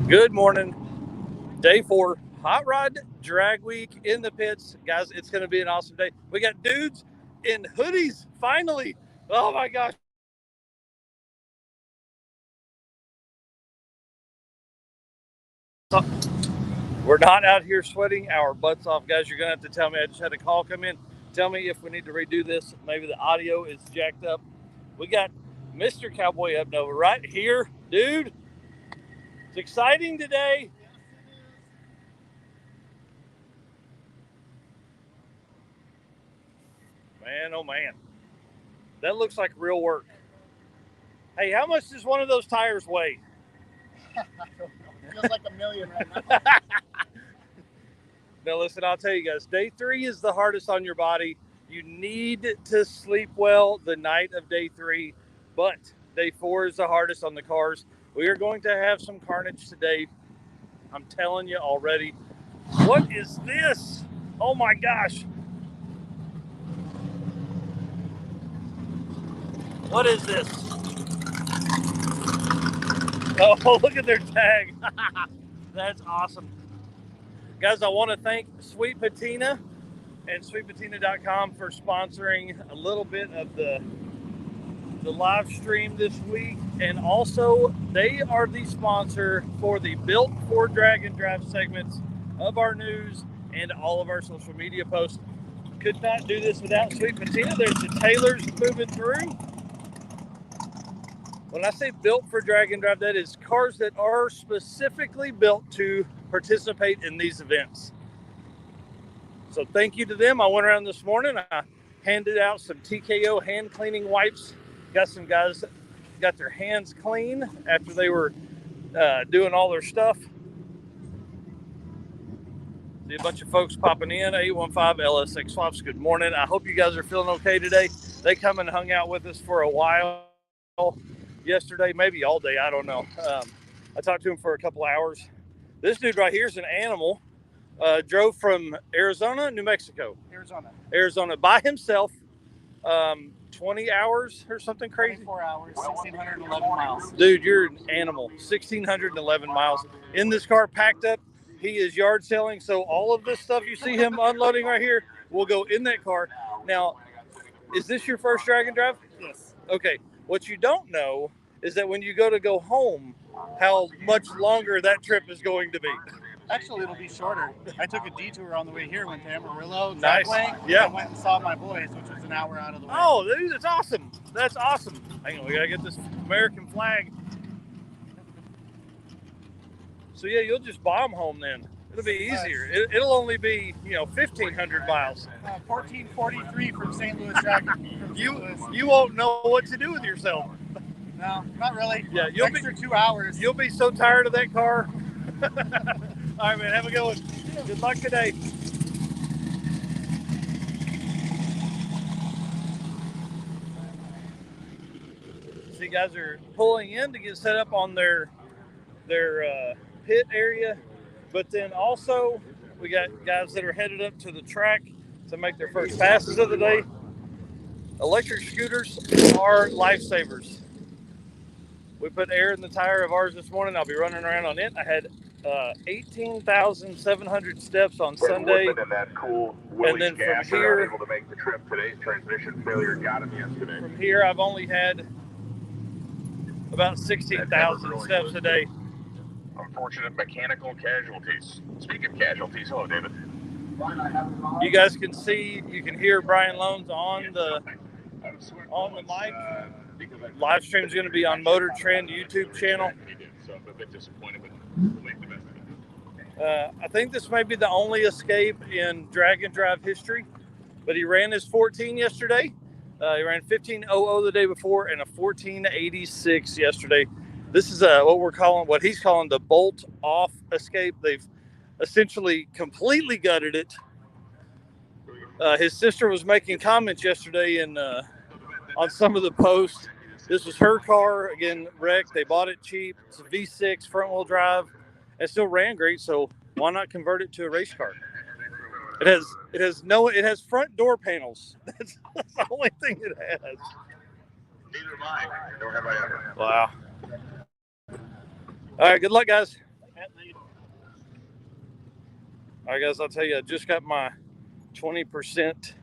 Good morning. Day 4, Hot Rod Drag Week in the pits. Guys, it's going to be an awesome day. We got dudes in hoodies, finally. Oh my gosh. We're not out here sweating our butts off, guys. You're going to have to tell me. I just had a call come in. Tell me if we need to redo this. Maybe the audio is jacked up. We got Mr. Cowboy Up Nova right here. Dude, it's exciting today. Man, oh man. That looks like real work. Hey, how much does one of those tires weigh? I don't know. It feels like $1 million right now. Now, listen, I'll tell you guys, day 3 is the hardest on your body. You need to sleep well the night of day 3, but day 4 is the hardest on the cars. We are going to have some carnage today. I'm telling you already. What is this? Oh my gosh. What is this? Oh, look at their tag. That's awesome. Guys, I want to thank Sweet Patina and sweetpatina.com for sponsoring a little bit of the live stream this week. And also, they are the sponsor for the Built for Drag and Drive segments of our news and all of our social media posts. Could not do this without Sweet Patina. There's the Taylors moving through. When I say built for drag and drive, that is cars that are specifically built to participate in these events. So thank you to them. I went around this morning. I handed out some TKO hand cleaning wipes. Got some guys that got their hands clean after they were doing all their stuff. See a bunch of folks popping in. 815 LSX Swaps. Good morning. I hope you guys are feeling okay today. They come and hung out with us for a while yesterday, maybe all day. I don't know. I talked to him for a couple hours. This dude right here is an animal. Drove from Arizona, New Mexico. Arizona by himself. 20 hours or something crazy. 24 hours, 1,611 miles. Dude, you're an animal. 1,611 miles in this car, packed up. He is yard selling, so all of this stuff you see him unloading right here will go in that car. Now, is this your first drag and drive? Yes. Okay. What you don't know is that when you go home, how much longer that trip is going to be. Actually, it'll be shorter. I took a detour on the way here, went to Amarillo, nice. Way, yeah. and went and saw my boys, which was an hour out of the way. Oh, dude, that's awesome. That's awesome. Hang on, we gotta get this American flag. So yeah, you'll just bomb home then. It'll be easier. It'll only be 1,500 miles. 1443 from St. Louis Dragon. You won't know what to do with yourself. No, not really. Yeah, you'll extra 2 hours. You'll be so tired of that car. All right, man. Have a good one. Good luck today. See, guys are pulling in to get set up on their pit area, but then also we got guys that are headed up to the track to make their first passes of the day. Electric scooters are lifesavers. We put air in the tire of ours this morning. I'll be running around on it. I had 18,700 steps on Sunday. And then from here, able to make the trip today. Transmission failure got him yesterday. From here, I've only had about 16,000 steps a day. Unfortunate mechanical casualties. Speaking of casualties, hello, David. You guys can see, you can hear Brian Loans on the mic. Live stream is going to be on Motor Trend YouTube channel. So I'm a bit disappointed, but we'll make the best of it. I think this may be the only escape in drag and drive history, but he ran his 14 yesterday. He ran 15:00 the day before and a 14:86 yesterday. This is what he's calling the bolt off escape. They've essentially completely gutted it. His sister was making comments yesterday on some of the posts. This was her car, again, wrecked. They bought it cheap. It's a V6 front wheel drive. It still ran great, so why not convert it to a race car? It has front door panels. That's the only thing it has. Neither am I. Nor have I ever. Wow. All right, good luck, guys. All right, guys, I'll tell you, I just got my 20%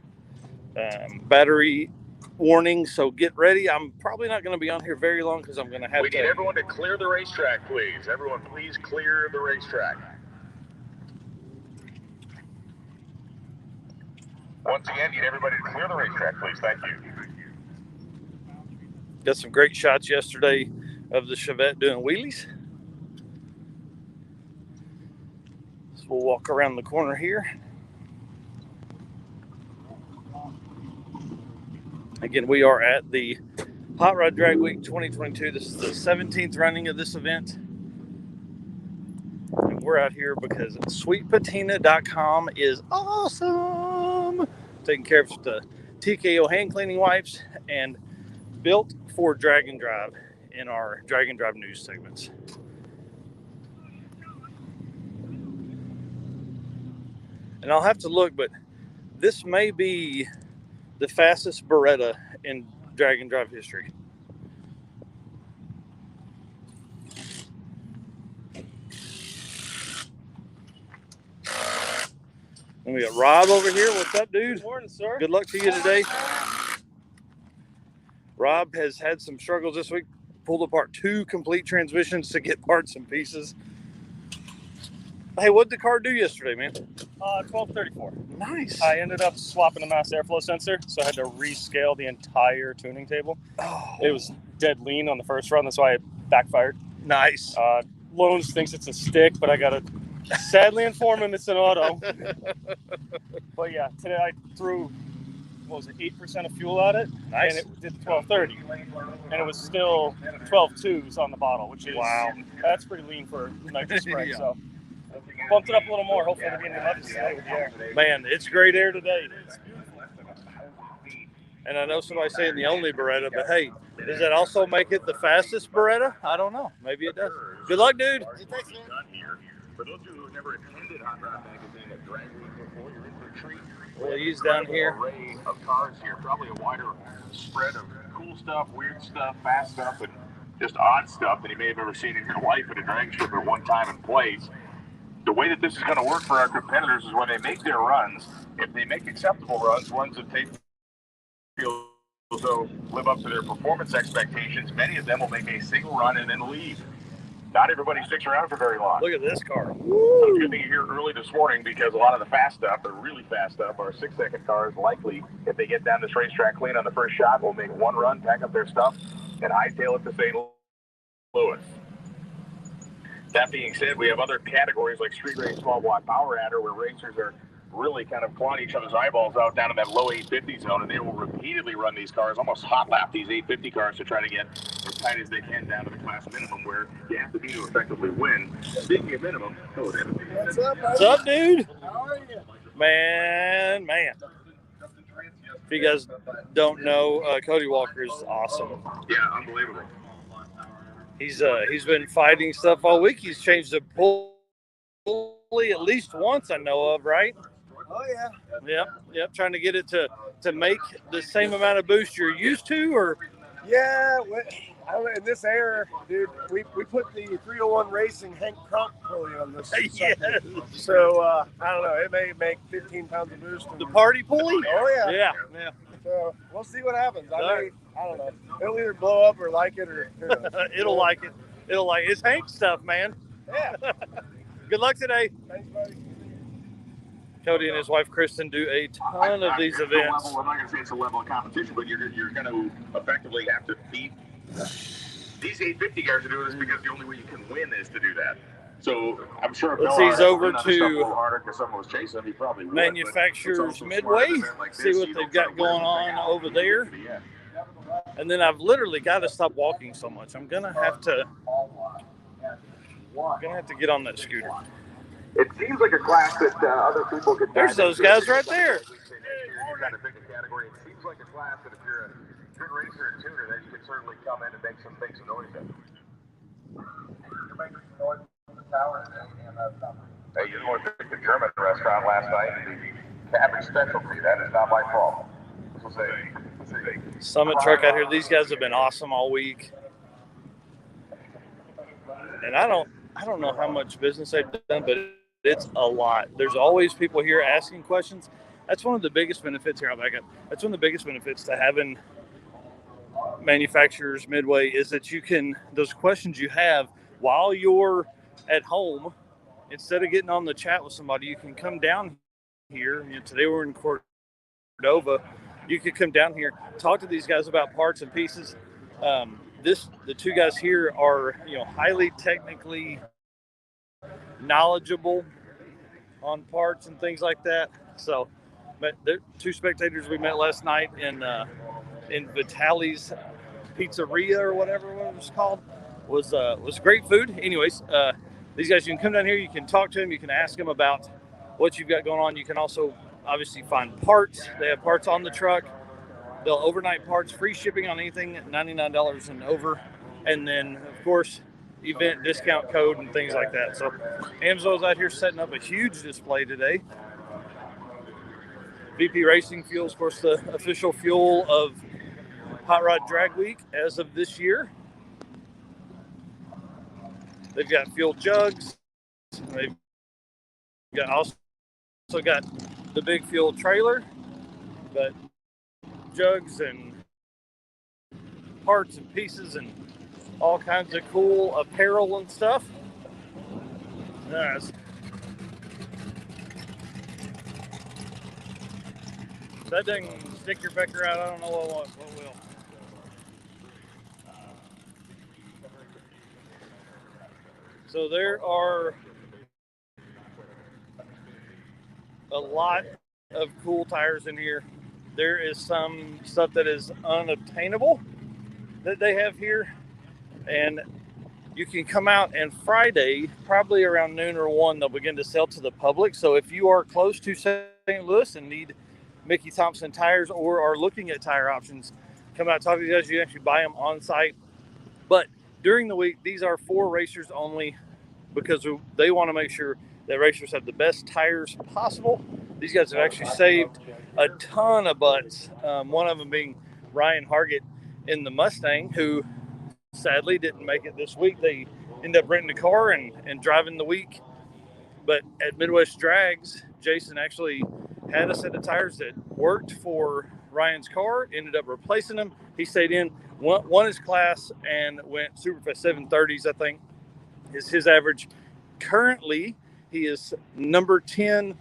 battery warning, so get ready. I'm probably not going to be on here very long because I'm going to have We need everyone to clear the racetrack, please. Everyone, please clear the racetrack. Once again, need everybody to clear the racetrack, please. Thank you. Got some great shots yesterday of the Chevette doing wheelies. So we'll walk around the corner here. Again, we are at the Hot Rod Drag Week 2022. This is the 17th running of this event. And we're out here because sweetpatina.com is awesome. Taking care of the TKO hand cleaning wipes and built for drag and drive in our drag and drive news segments. And I'll have to look, but this may be the fastest Beretta in drag and drive history. And we got Rob over here. What's up, dude? Good morning, sir. Good luck to you today. Rob has had some struggles this week. Pulled apart 2 complete transmissions to get parts and pieces. Hey, what'd the car do yesterday, man? 1234. Nice. I ended up swapping the mass airflow sensor, so I had to rescale the entire tuning table. Oh, It was dead lean on the first run, that's why it backfired. nice. Loans thinks it's a stick, but I gotta sadly inform him it's an auto. But yeah, today I threw, 8% of fuel at it, Nice. and it did 1230, and it was still 12.2s on the bottle, which is Wow. That's pretty lean for nitrous spray. Yeah. So bumped it up a little more. Hopefully it'll be in the left today with the air. Man, it's great air today. And I know somebody's saying the only Beretta, but hey, does that also make it the fastest Beretta? I don't know. Maybe it does. Good luck, dude. Done here. For those of you who have never attended Hot Rod Magazine at Drag Week before, you're in for a treat. Well, he's down here. Array of cars here, probably a wider spread of cool stuff, weird stuff, fast stuff, and just odd stuff that you may have ever seen in your life at a drag strip at one time and place. The way that this is going to work for our competitors is when they make their runs, if they make acceptable runs that they feel as though live up to their performance expectations, many of them will make a single run and then leave. Not everybody sticks around for very long. Look at this car. So it's good thing you're here early this morning because a lot of the fast stuff, the really fast stuff, our 6-second cars likely, if they get down this racetrack clean on the first shot, will make one run, pack up their stuff, and hightail it to St. Louis. That being said, we have other categories like street race 12-watt power adder where racers are really kind of clawing each other's eyeballs out down in that low 850 zone, and they will repeatedly run these cars, almost hot lap these 850 cars to try to get as tight as they can down to the class minimum where you have to be to effectively win. Speaking of minimum, hello, David. What's up, What's up, dude? How are you? Man. If you guys don't know, Cody Walker is awesome. Yeah, unbelievable. He's been fighting stuff all week. He's changed the pulley at least once, I know of, right? Oh, yeah. Yep. Trying to get it to make the same amount of boost you're used to, or Yeah, in this era, dude, we put the 301 Racing Hank Crump pulley on this. yes, So, I don't know, it may make 15 pounds of boost. the party pulley. Oh, yeah. Yeah. So, we'll see what happens. All right. I don't know. It'll either blow up or like it or who knows. It'll like it. It's Hank stuff, man. Yeah. Good luck today. Thanks, buddy. Cody and his wife Kristen do a ton of these It's a events. level, I'm not going to say it's a level of competition, but you're going to effectively have to beat these 850 guys are doing this because the only way you can win is to do that. So I'm sure if Let's Miller ease had over been on this stuff a to little harder because someone was chasing him, he probably would. Manufacturers but it's also Midway, smart in an event like see this, what you they've don't try got to wear going everything on out over until you there. get to the end. And then I've literally got to stop walking so much. I'm gonna have to get on that scooter. It seems like a class that other people could. There's those guys right there. You're kind of pick a category. It seems like a class that if you're a good racer and tuner, then you can certainly come in and make some noise in. You're making some noise in the tower Hey, you want to pick the German restaurant last night? The cabbage specialty. That is not my fault. So say. Summit truck out here. These guys have been awesome all week. And I I don't know how much business they've done, but it's a lot. There's always people here asking questions. That's one of the biggest benefits here. I'll back up. That's one of the biggest benefits to having manufacturers Midway is that you can, those questions you have while you're at home, instead of getting on the chat with somebody, you can come down here. Today we're in Cordova. You could come down here, talk to these guys about parts and pieces. The two guys here are, highly technically knowledgeable on parts and things like that. So, but the two spectators we met last night in Vitali's Pizzeria or whatever it was called was great food. Anyways, these guys, you can come down here, you can talk to them, you can ask them about what you've got going on. You can also obviously find parts. They have parts on the truck. They'll overnight parts, free shipping on anything at $99 and over. And then, of course, event discount code and things like that. So Amzo's out here setting up a huge display today. VP Racing Fuel, of course, the official fuel of Hot Rod Drag Week as of this year. They've got fuel jugs. They've also got the big fuel trailer, but jugs and parts and pieces and all kinds of cool apparel and stuff. Nice. If that doesn't stick your pecker out, I don't know what will. So there are a lot of cool tires in here. There is some stuff that is unobtainable that they have here. And you can come out, and Friday, probably around noon or 1, they'll begin to sell to the public. So if you are close to St. Louis and need Mickey Thompson tires or are looking at tire options, come out, talk to you guys. You can actually buy them on site. But during the week, these are for racers only because they want to make sure that racers have the best tires possible. These guys have actually saved a ton of butts. One of them being Ryan Hargett in the Mustang, who sadly didn't make it this week. They ended up renting a car and driving the week. But at Midwest Drags, Jason actually had a set of tires that worked for Ryan's car, ended up replacing them. He stayed in, won his class, and went Superfest 730s, I think, is his average. Currently, he is number 10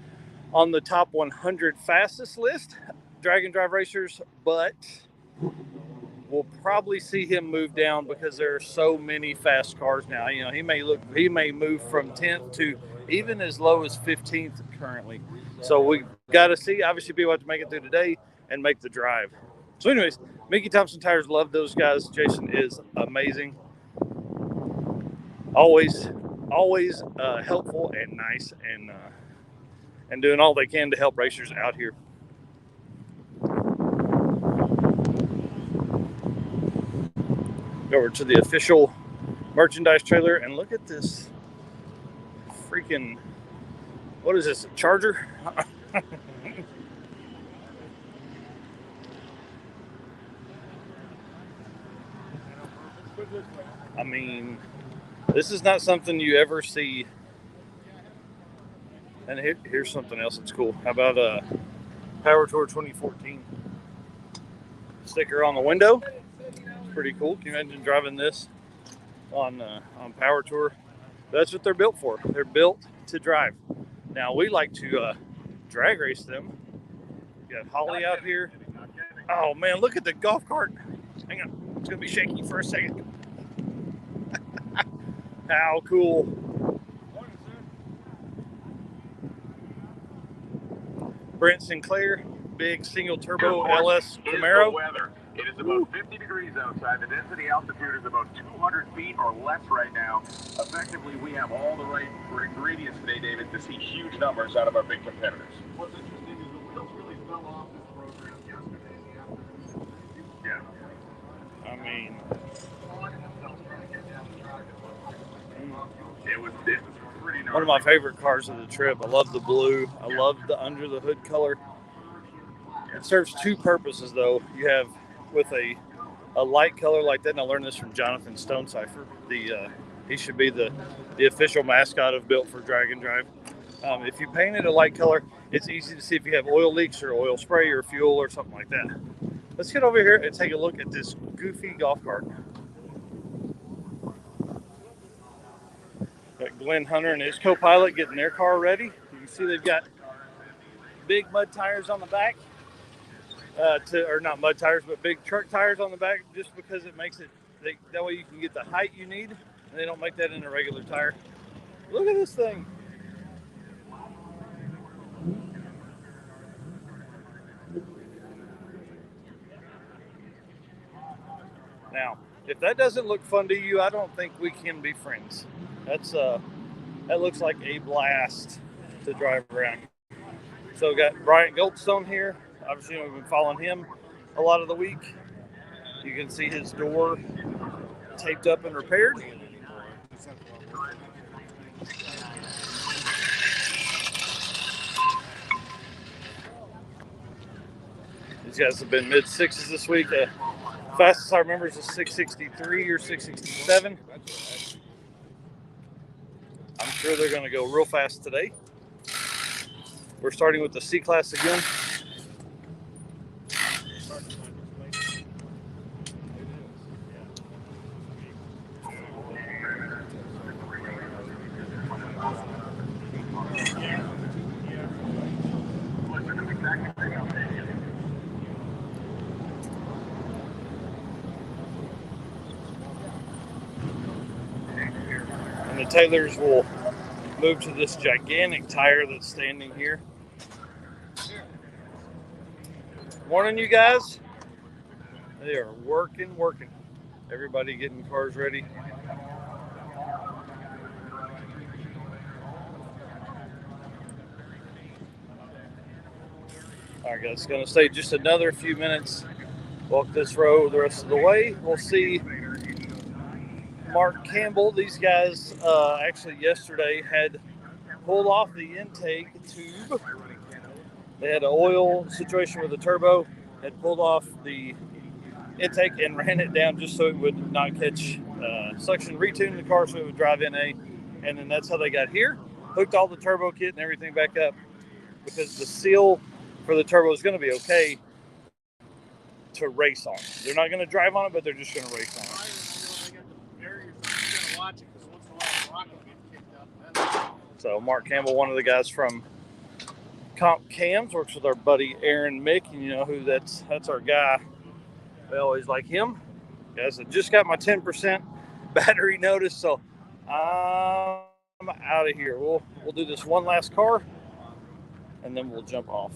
on the top 100 fastest list, drag and drive racers, but we'll probably see him move down because there are so many fast cars now. He may move from 10th to even as low as 15th currently. So we got to see. Obviously, people have to make it through today and make the drive. So anyways, Mickey Thompson Tires, love those guys. Jason is amazing. Always helpful and nice and doing all they can to help racers out here. Go over to the official merchandise trailer and look at this freaking, what is this, a Charger? I mean, this is not something you ever see. And here's something else that's cool. How about Power Tour 2014 sticker on the window? It's pretty cool. Can you imagine driving this on Power Tour? That's what they're built for. They're built to drive. Now we like to drag race them. We got Holly out here. Oh man, look at the golf cart. Hang on, it's gonna be shaky for a second. How cool. Brent Sinclair, big single turbo LS Camaro. Weather. It is about 50 degrees outside. The density altitude is about 200 feet or less right now. Effectively, we have all the right ingredients today, David, to see huge numbers out of our big competitors. What's interesting is the wheels really fell off this program yesterday. Yeah. I mean, it was pretty gnarly. one of my favorite cars of the trip. I love the blue. I love the under the hood color. It serves two purposes, though. You have with a light color like that, and I learned this from Jonathan Stonecipher, the He should be the official mascot of Built for Drag and Drive. If you paint it a light color, it's easy to see if you have oil leaks or oil spray or fuel or something like that. Let's get over here and take a look at this goofy golf cart. Got Glenn Hunter and his co-pilot getting their car ready. You can see they've got big mud tires on the back. Or not mud tires, but big truck tires on the back, just because it makes it, that way you can get the height you need, and they don't make that in a regular tire. Look at this thing. Now, if that doesn't look fun to you, I don't think we can be friends. That looks like a blast to drive around. So we got Bryant Goldstone here. Obviously, we've been following him a lot of the week. You can see his door taped up and repaired. These guys have been mid-6s this week. Fastest I remember is a 663 or 667. I'm sure they're going to go real fast today. We're starting with the C-Class again. And the Taylors will move to this gigantic tire that's standing here. Morning, you guys. They are working. Everybody getting cars ready. All right, guys, it's going to stay just another few minutes. Walk this road the rest of the way. We'll see Mark Campbell. These guys actually yesterday had pulled off the intake tube. They had an oil situation with the turbo, had pulled off the intake and ran it down just so it would not catch suction, retuned the car so it would drive NA, and then that's how they got here. Hooked all the turbo kit and everything back up because the seal for the turbo is going to be okay to race on. They're not going to drive on it, but they're just going to race on it. So Mark Campbell, one of the guys from Comp Cams, works with our buddy Aaron Mick, and you know who that's our guy. We always like him. Guys, I just got my 10% battery notice, so I'm out of here. We'll do this one last car, and then we'll jump off.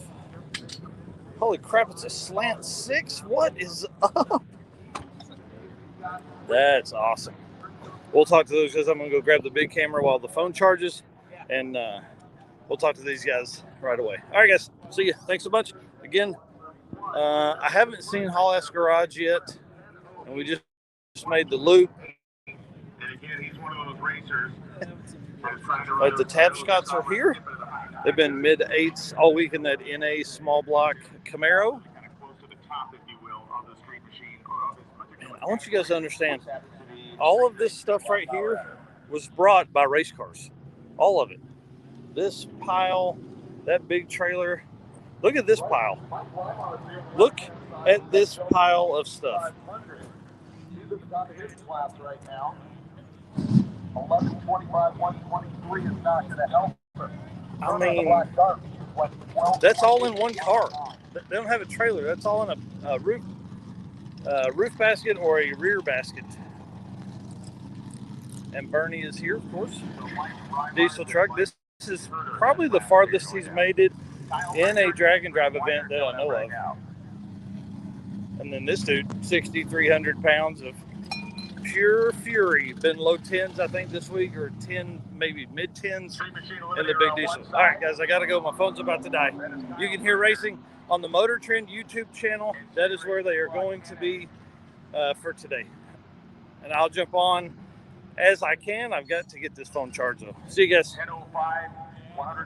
Holy crap, it's a slant 6. What is up? That's awesome. We'll talk to those guys. I'm going to go grab the big camera while the phone charges, and we'll talk to these guys right away. All right, guys. See you. Thanks so much. Again, I haven't seen Haul Ass Garage yet, and we just made the loop. And again, he's one of those racers. But the Tapscotts are here. They've been mid-8s all week in that NA small block Camaro. And I want you guys to understand, all of this stuff right here was brought by race cars. All of it. This pile, that big trailer. Look at this pile. Look at this pile of stuff. 1125, 123 is not going to help her. I mean, that's all in one car. They don't have a trailer. That's all in a roof basket or a rear basket. And Bernie is here, of course. Diesel truck. This is probably the farthest he's made it in a drag and drive event that I know of. And then this dude, 6,300 pounds of pure fury. Been low 10s, I think, this week, or 10, maybe mid 10s in the big diesel. All right, guys, I got to go. My phone's about to die. You can hear racing on the Motor Trend YouTube channel. That is where they are going to be for today. And I'll jump on as I can. I've got to get this phone charged, though. See you guys. 10:05, 100.